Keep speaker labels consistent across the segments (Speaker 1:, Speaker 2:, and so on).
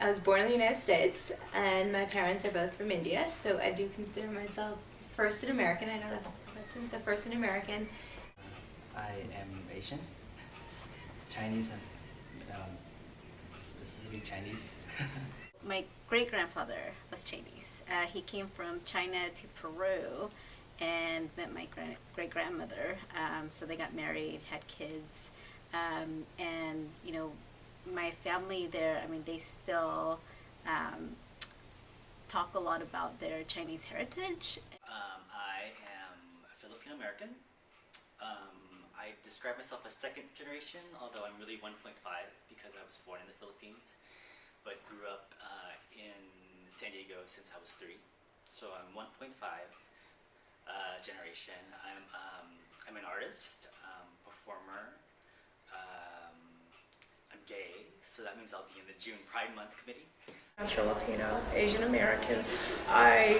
Speaker 1: I was born in the United States, and my parents are both from India, so I do consider myself first an American. I know that's the question, so first an American.
Speaker 2: I am Asian, Chinese, and specifically Chinese.
Speaker 3: My great-grandfather was Chinese. He came from China to Peru and met my great-grandmother. So they got married, had kids, and you know, my family there, I mean, they still talk a lot about their Chinese heritage.
Speaker 2: I am a Filipino American. I describe myself as second generation, although I'm really 1.5 because I was born in the Philippines, but grew up in San Diego since I was 3. So I'm 1.5 generation. I'm an artist, performer. I'm gay, so that means I'll be in the June Pride Month committee.
Speaker 4: I'm Filipino, Asian American. I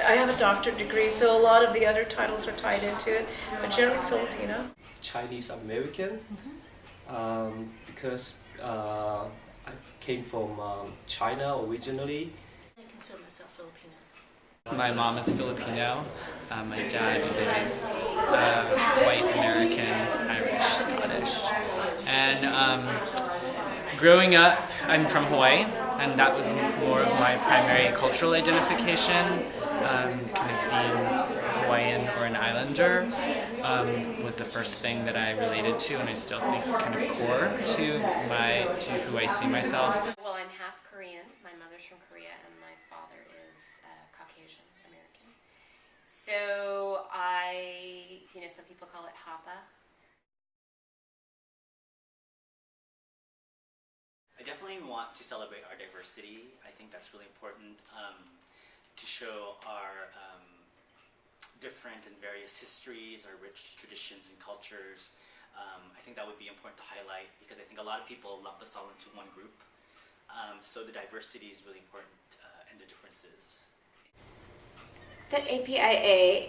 Speaker 4: have a doctorate degree, so a lot of the other titles are tied into it, but generally Filipino.
Speaker 5: Chinese American, because I came from China originally.
Speaker 4: I consider myself Filipino.
Speaker 6: My mom is Filipino. My dad is white American, Irish, Scottish. And growing up, I'm from Hawaii, and that was more of my primary cultural identification. Kind of being Hawaiian or an islander was the first thing that I related to, and I still think kind of core to who I see myself.
Speaker 7: Well, I'm half Korean. My mother's from Korea, and my father is Caucasian American. So some people call it Hapa.
Speaker 2: I definitely want to celebrate our diversity. I think that's really important to show our different and various histories, our rich traditions and cultures. I think that would be important to highlight because I think a lot of people lump us all into one group. So the diversity is really important and the differences.
Speaker 1: That APIA,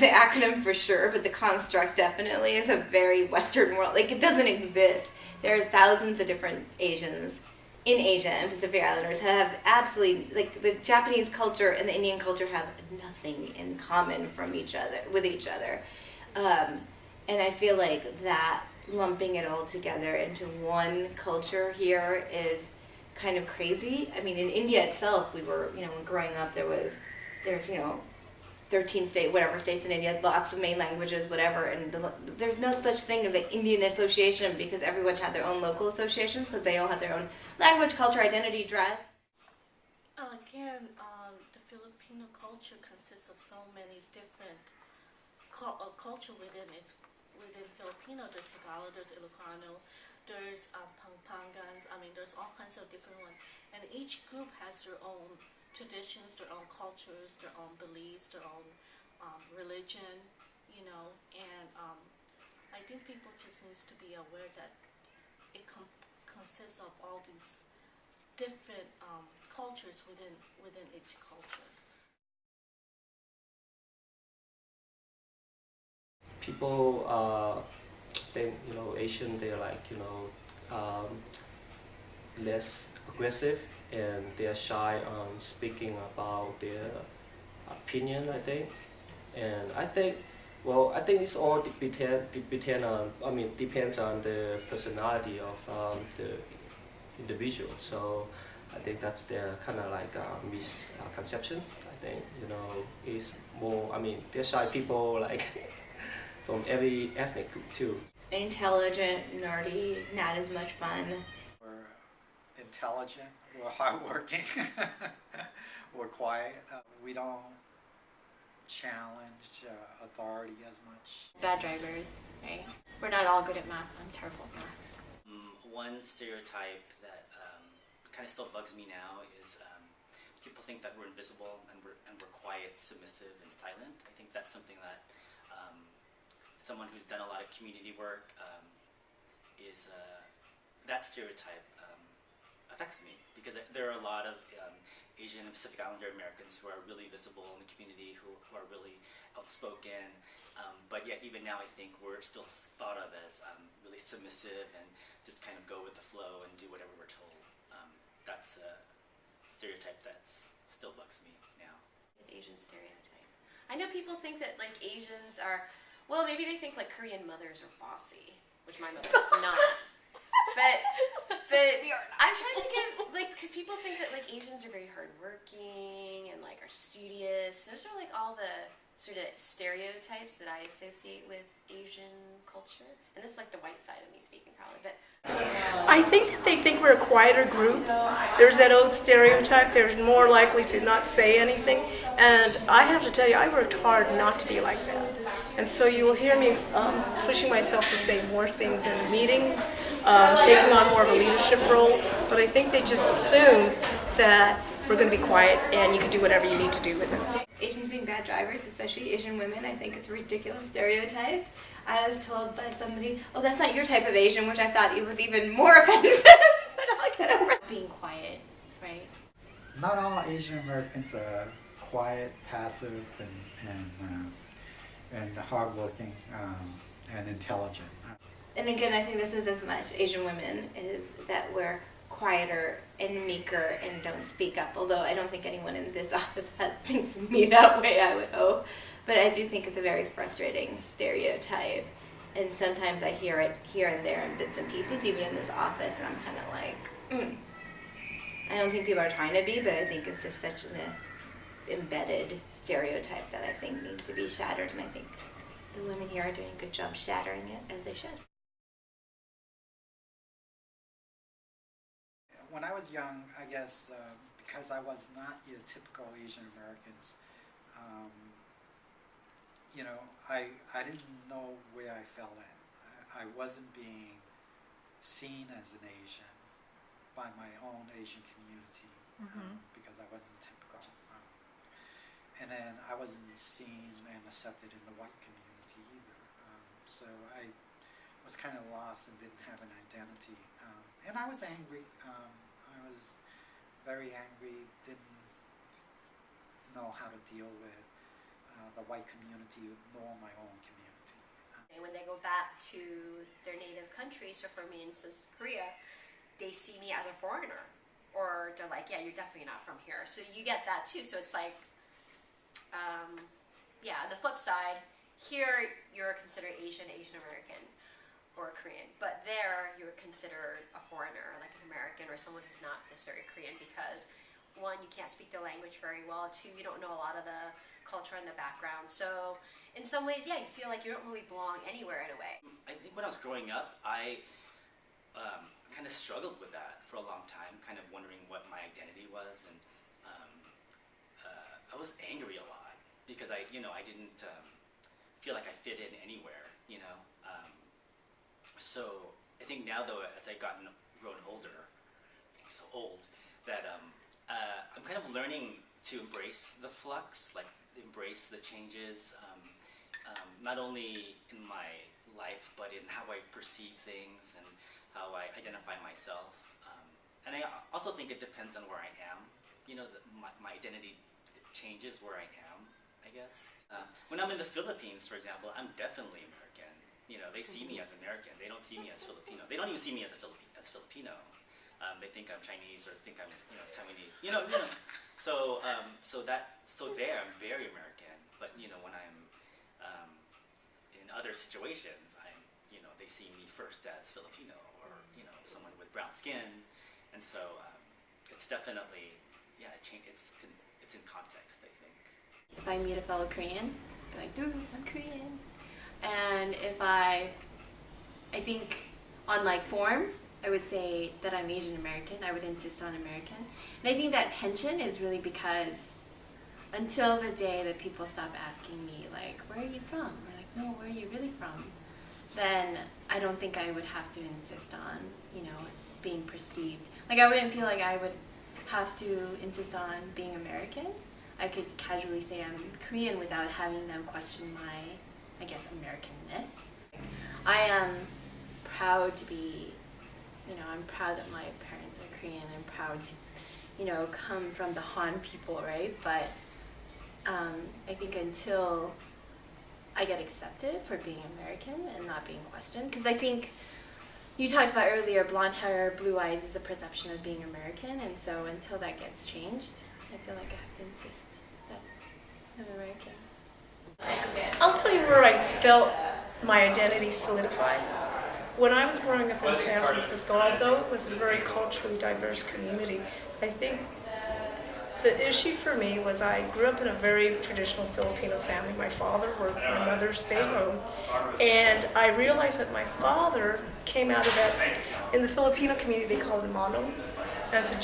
Speaker 1: the acronym for sure, but the construct definitely is a very Western world. Like, it doesn't exist. There are thousands of different Asians in Asia, and Pacific Islanders have absolutely, like, the Japanese culture and the Indian culture have nothing in common with each other. And I feel like that lumping it all together into one culture here is kind of crazy. I mean, in India itself, we were, when growing up, there's 13 states in India, lots of main languages, whatever, and there's no such thing as an Indian association because everyone had their own local associations because they all had their own language, culture, identity, dress.
Speaker 4: Again, the Filipino culture consists of so many different culture within Filipino. There's Tagalog, there's Ilocano, there's Pampangans. I mean, there's all kinds of different ones, and each group has their own traditions, their own cultures, their own beliefs, their own religion, and I think people just needs to be aware that it consists of all these different cultures within each culture.
Speaker 5: People think Asian, they're like less aggressive, and they're shy on speaking about their opinion, I think. And I think it's all depends on the personality of the individual. So I think that's their kind of like misconception. I think is more. I mean, they're shy people like from every ethnic group too.
Speaker 1: Intelligent, nerdy, not as much fun.
Speaker 8: We're intelligent, we're hardworking, we're quiet. We don't challenge authority as much.
Speaker 3: Bad drivers, right? We're not all good at math. I'm terrible at math.
Speaker 2: One stereotype that kind of still bugs me now is people think that we're invisible and we're quiet, submissive, and silent. I think that's something that someone who's done a lot of community work is that stereotype affects me because there are a lot of Asian and Pacific Islander Americans who are really visible in the community, who are really outspoken, but yet even now I think we're still thought of as really submissive and just kind of go with the flow and do whatever we're told. that's a stereotype that's still bugs me now.
Speaker 7: Asian stereotype. I know people think that like Asians are, well, maybe they think like Korean mothers are bossy, which my mother is not. But I'm trying to get like, because people think that like Asians are very hardworking and like are studious. Those are like all the sort of stereotypes that I associate with Asian culture. And this is like the white side of me speaking probably, but
Speaker 9: I think that they think we're a quieter group. There's that old stereotype, they're more likely to not say anything. And I have to tell you, I worked hard not to be like that. And so you will hear me pushing myself to say more things in meetings, taking on more of a leadership role. But I think they just assume that we're going to be quiet and you can do whatever you need to do with it.
Speaker 1: Asians being bad drivers, especially Asian women, I think it's a ridiculous stereotype. I was told by somebody, oh, that's not your type of Asian, which I thought it was even more offensive. But I'll get over it.
Speaker 3: Being quiet, right?
Speaker 8: Not all Asian Americans are quiet, passive, and hardworking and intelligent.
Speaker 1: And again, I think this is as much Asian women, is that we're quieter and meeker and don't speak up, although I don't think anyone in this office thinks of me that way, I would hope. But I do think it's a very frustrating stereotype, and sometimes I hear it here and there in bits and pieces, even in this office, and I'm kind of like, I don't think people are trying to be, but I think it's just such an embedded stereotype that I think needs to be shattered, and I think the women here are doing a good job shattering it, as they should.
Speaker 8: When I was young, I guess because I was not your typical Asian Americans, you know, I didn't know where I fell in. I wasn't being seen as an Asian by my own Asian community because I wasn't typical. And then I wasn't seen and accepted in the white community either. So I was kind of lost and didn't have an identity. And I was angry. I was very angry, didn't know how to deal with the white community nor my own community.
Speaker 10: When they go back to their native country, so for me, instance, Korea, they see me as a foreigner. Or they're like, yeah, you're definitely not from here. So you get that too. So it's like, yeah, on the flip side, here you're considered Asian, Asian American, or Korean. But there you're considered a foreigner, like an American or someone who's not necessarily Korean because one, you can't speak the language very well. Two, you don't know a lot of the culture and the background. So in some ways, yeah, you feel like you don't really belong anywhere in a way.
Speaker 2: I think when I was growing up, I kind of struggled with that for a long time, kind of wondering what my identity was, and I was angry a lot because I didn't feel like I fit in anywhere, you know. So I think now though, as I grown older, so old, that I'm kind of learning to embrace the flux, like embrace the changes, not only in my life, but in how I perceive things and how I identify myself. And I also think it depends on where I am. You know, my identity changes where I am, I guess. When I'm in the Philippines, for example, I'm definitely American. You know, they see me as American. They don't see me as Filipino. They don't even see me as Filipino. They think I'm Chinese or think I'm Taiwanese. You know. So there I'm very American. But when I'm in other situations, they see me first as Filipino or someone with brown skin, and so it's definitely it's in context, I think.
Speaker 3: If I meet a fellow Korean, I'd be like, dude, I'm Korean. And if I think on like forms, I would say that I'm Asian American. I would insist on American. And I think that tension is really because until the day that people stop asking me like, where are you from? Or like, no, where are you really from? Then I don't think I would have to insist on, being perceived. Like I wouldn't feel like I would have to insist on being American. I could casually say I'm Korean without having them question my, I guess, Americanness. I am proud to be, I'm proud that my parents are Korean. I'm proud to, come from the Han people, right? But I think until I get accepted for being American and not being questioned, because I think
Speaker 1: you talked about earlier, blonde hair, blue eyes is a perception of being American, and so until that gets changed, I feel like I have to insist that I'm American.
Speaker 9: I'll tell you where I felt my identity solidified. When I was growing up in San Francisco, although it was a very culturally diverse community, I think the issue for me was I grew up in a very traditional Filipino family. My father worked, my mother stayed home. And I realized that my father came out of that, in the Filipino community they call it Manong. That's a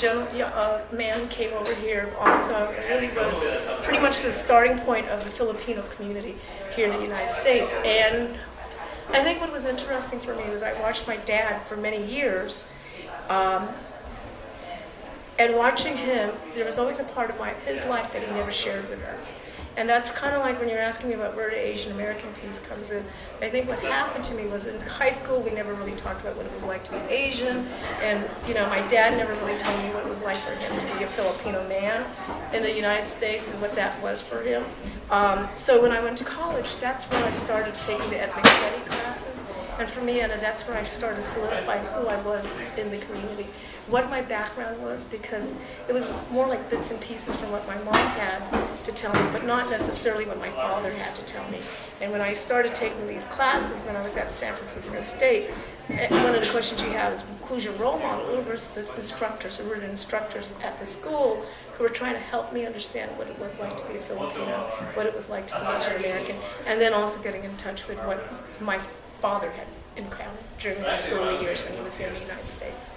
Speaker 9: man who came over here also. It really was pretty much the starting point of the Filipino community here in the United States. And I think what was interesting for me was I watched my dad for many years. And watching him, there was always a part of his life that he never shared with us. And that's kind of like when you're asking me about where the Asian American piece comes in. I think what happened to me was in high school, we never really talked about what it was like to be Asian. And, you know, my dad never really told me what it was like for him to be a Filipino man in the United States and what that was for him. So when I went to college, that's when I started taking the ethnic study classes. And for me, Anna, that's where I started solidifying who I was in the community, what my background was, because it was more like bits and pieces from what my mom had to tell me, but not necessarily what my father had to tell me. And when I started taking these classes when I was at San Francisco State, one of the questions you have is, who's your role model? Who were the instructors? Who were the instructors at the school who were trying to help me understand what it was like to be a Filipino, what it was like to be Asian American, and then also getting in touch with what my father had encountered during those early years when he was here in the United States.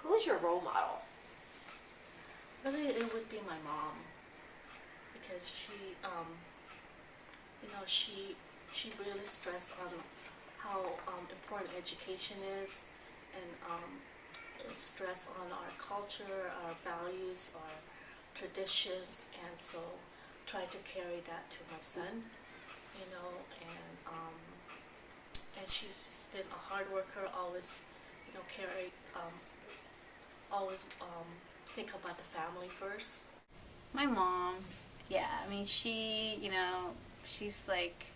Speaker 10: Who is your role model?
Speaker 4: Really, it would be my mom, because she really stressed on how important education is, and stress on our culture, our values, our traditions, and so try to carry that to my son, you know, and she's just been a hard worker, always, you know, think about the family first.
Speaker 3: My mom, yeah, I mean, she, you know, she's like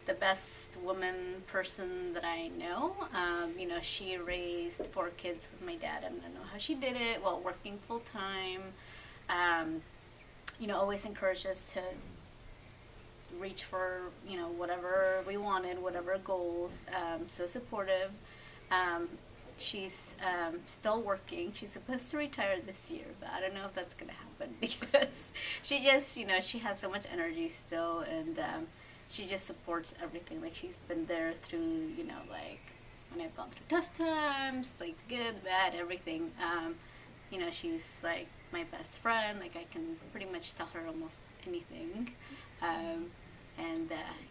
Speaker 3: the best woman person that I know. You know, she raised 4 kids with my dad. I don't know how she did it while working full time. You know, always encouraged us to reach for, you know, whatever we wanted, whatever goals. So supportive. She's still working. She's supposed to retire this year, but I don't know if that's going to happen because she just, you know, she has so much energy still, and she just supports everything. Like, she's been there through, you know, like, when I've gone through tough times, like the good, the bad, everything. You know, she's like my best friend. Like, I can pretty much tell her almost anything.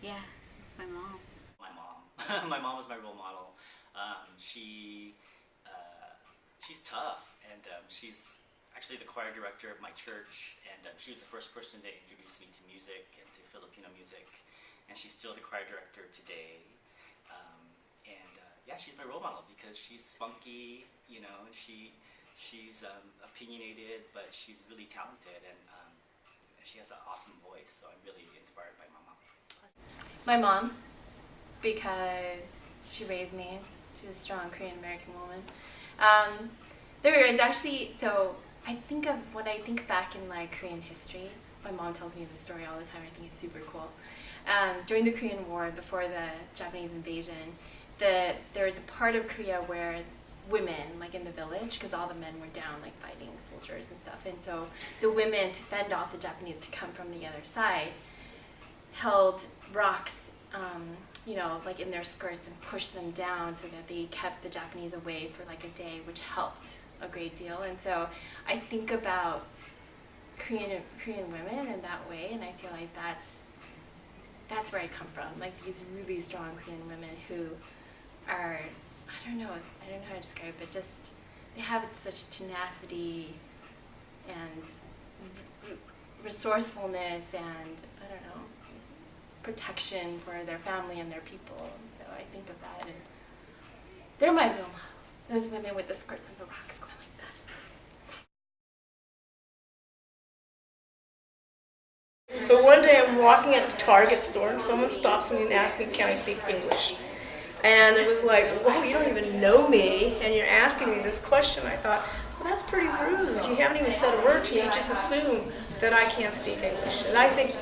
Speaker 3: Yeah, it's my mom.
Speaker 2: My mom. My mom was my role model. She's tough, and she's actually the choir director of my church, and she was the first person to introduce me to music and to Filipino music, and she's still the choir director today. Yeah, she's my role model because she's spunky, you know, she's opinionated, but she's really talented, and she has an awesome voice, so I'm really inspired by my mom.
Speaker 1: My mom, because she raised me. She's a strong Korean American woman. There is actually, so I think of, when I think back in like Korean history, my mom tells me this story all the time. I think it's super cool. During the Korean War, before the Japanese invasion, there was a part of Korea where women, like in the village, because all the men were down, like fighting soldiers and stuff, and so the women, to fend off the Japanese to come from the other side, held rocks, you know, like in their skirts and pushed them down so that they kept the Japanese away for like a day, which helped a great deal. And so I think about Korean women in that way, and I feel like that's where I come from. Like these really strong Korean women who are, I don't know how to describe it, just they have such tenacity and resourcefulness and, I don't know, protection for their family and their people. So I think of that, and they're my role models. Those women with the skirts and the rocks going like that.
Speaker 9: So one day I'm walking at the Target store and someone stops me and asks me, can I speak English? And it was like, whoa, you don't even know me and you're asking me this question. I thought, well, that's pretty rude. You haven't even said a word to me. You just assume that I can't speak English. And I think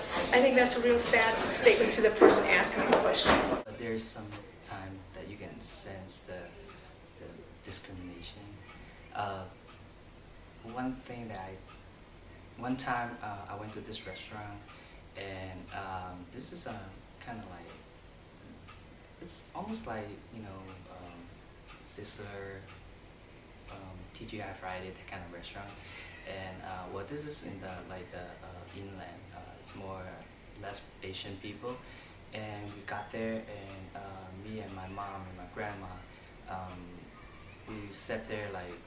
Speaker 9: that's a real sad statement to the person asking the question.
Speaker 11: But there's some time that you can sense the discrimination. One time I went to this restaurant, and this is kind of like, it's almost like, Sizzler, TGI Friday, that kind of restaurant. And well, this is in the inland. It's more less Asian people. And we got there, and me and my mom and my grandma, we sat there like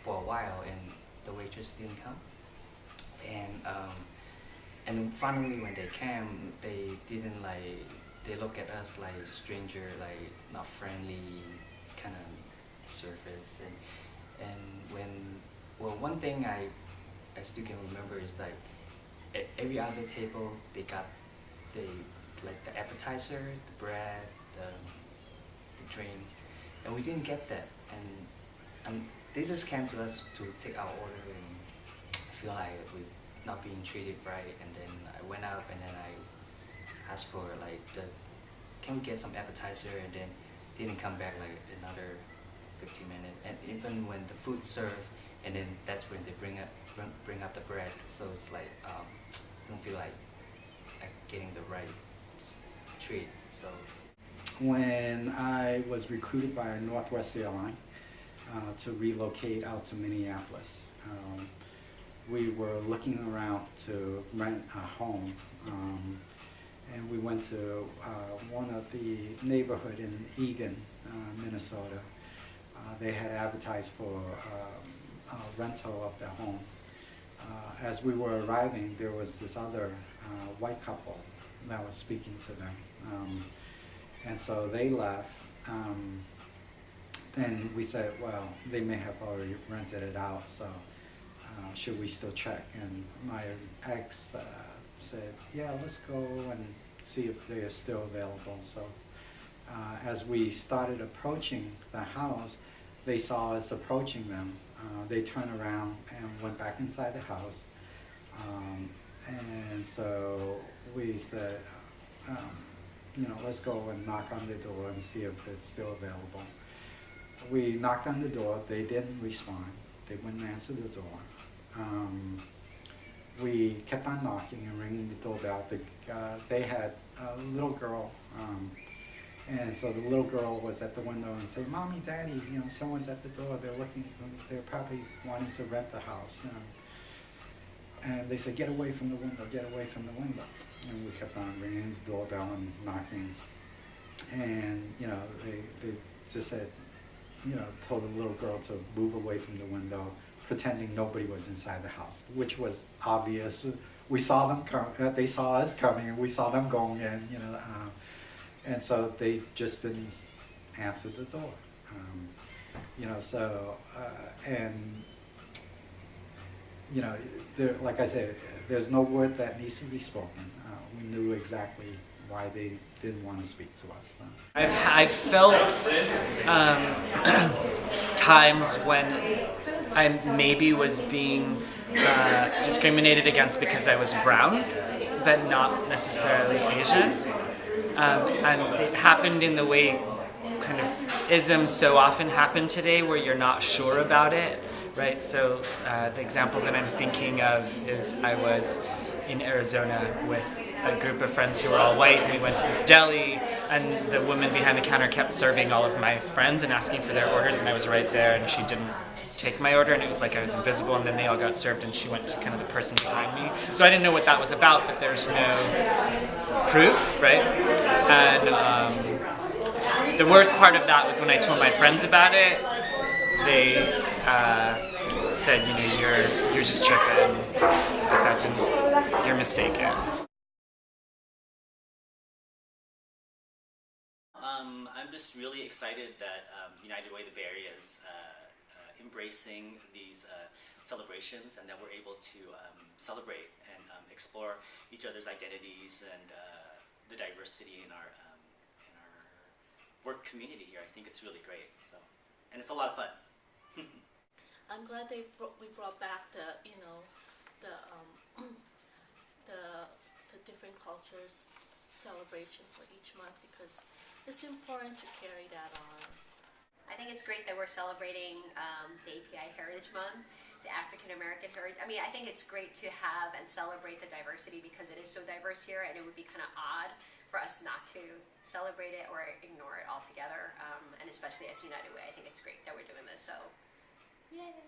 Speaker 11: for a while, and the waitress didn't come. And finally, when they came, they didn't they look at us like stranger, like not friendly kind of surface. One thing I still can remember is like every other table they got like the appetizer, the bread, the drinks, and we didn't get that. And they just came to us to take our order, and I feel like we're not being treated right. And then I went up and then I asked for can we get some appetizer, and then didn't come back like another 15 minutes. And even when the food served, and then that's when they bring up the bread. So it's like don't feel like getting the right treat. So
Speaker 8: when I was recruited by Northwest Airlines to relocate out to Minneapolis, we were looking around to rent a home, and we went to one of the neighborhood in Eagan, Minnesota. They had advertised for a rental of their home. As we were arriving, there was this other white couple that was speaking to them. And so they left. Then we said, well, they may have already rented it out, so should we still check? And my ex said, yeah, let's go and see if they are still available. So as we started approaching the house, they saw us approaching them. They turned around and went back inside the house. And so we said, let's go and knock on the door and see if it's still available. We knocked on the door. They didn't respond. They wouldn't answer the door. We kept on knocking and ringing the doorbell. They had a little girl, and so the little girl was at the window and said, "Mommy, Daddy, someone's at the door. They're probably wanting to rent the house." And they said, "Get away from the window, get away from the window." And we kept on ringing the doorbell and knocking. And, they just said, told the little girl to move away from the window, pretending nobody was inside the house, which was obvious. We saw them come, they saw us coming, and we saw them going in, and so they just didn't answer the door. Like I said, there's no word that needs to be spoken. We knew exactly why they didn't want to speak to us. So.
Speaker 6: I've felt times when I maybe was being discriminated against because I was brown, but not necessarily Asian. And it happened in the way kind of isms so often happen today, where you're not sure about it, right? So the example that I'm thinking of is I was in Arizona with a group of friends who were all white, and we went to this deli, and the woman behind the counter kept serving all of my friends and asking for their orders, and I was right there, and she didn't take my order, and it was like I was invisible, and then they all got served, and she went to kind of the person behind me. So I didn't know what that was about, but there's no proof, right? And the worst part of that was when I told my friends about it. They said, you're just tripping. You're mistaken.
Speaker 2: I'm just really excited that United Way, the Bay Area, is embracing these celebrations, and that we're able to celebrate and explore each other's identities and the diversity in our work community here. I think it's really great. So, and it's a lot of fun.
Speaker 4: I'm glad we brought back the different cultures celebration for each month, because it's important to carry that on.
Speaker 10: I think it's great that we're celebrating the API Heritage Month, the African American Heritage. I mean, I think it's great to have and celebrate the diversity because it is so diverse here, and it would be kind of odd for us not to celebrate it or ignore it altogether. And especially as United Way, I think it's great that we're doing this. So, yay!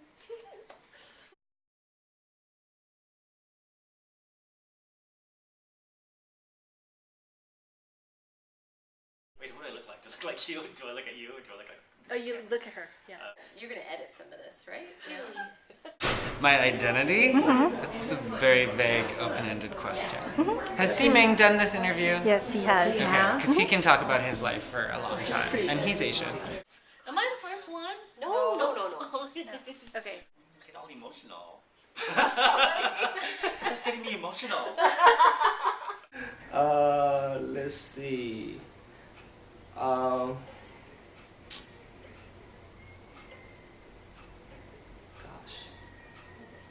Speaker 2: Wait, what do I look like? Do I look like you? Do I look at you? Or do I look like...
Speaker 3: Oh, you look at her. Yeah.
Speaker 7: You're gonna edit some of this, right?
Speaker 6: My identity? It's a very vague, open-ended question. Has Simeng done this interview?
Speaker 12: Yes, he has.
Speaker 6: Okay, because he can talk about his life for a long time, and he's Asian.
Speaker 4: Am I the first one?
Speaker 10: No.
Speaker 3: Okay.
Speaker 2: Get all emotional. That's getting me emotional.
Speaker 5: Let's see. Gosh,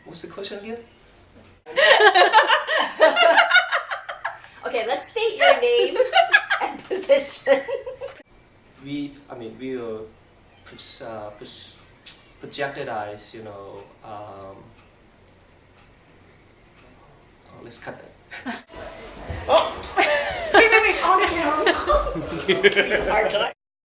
Speaker 5: what's the question again?
Speaker 10: Okay, let's state your name and position.
Speaker 5: We will projectize, let's cut that.
Speaker 9: Wait. On camera. Hard time.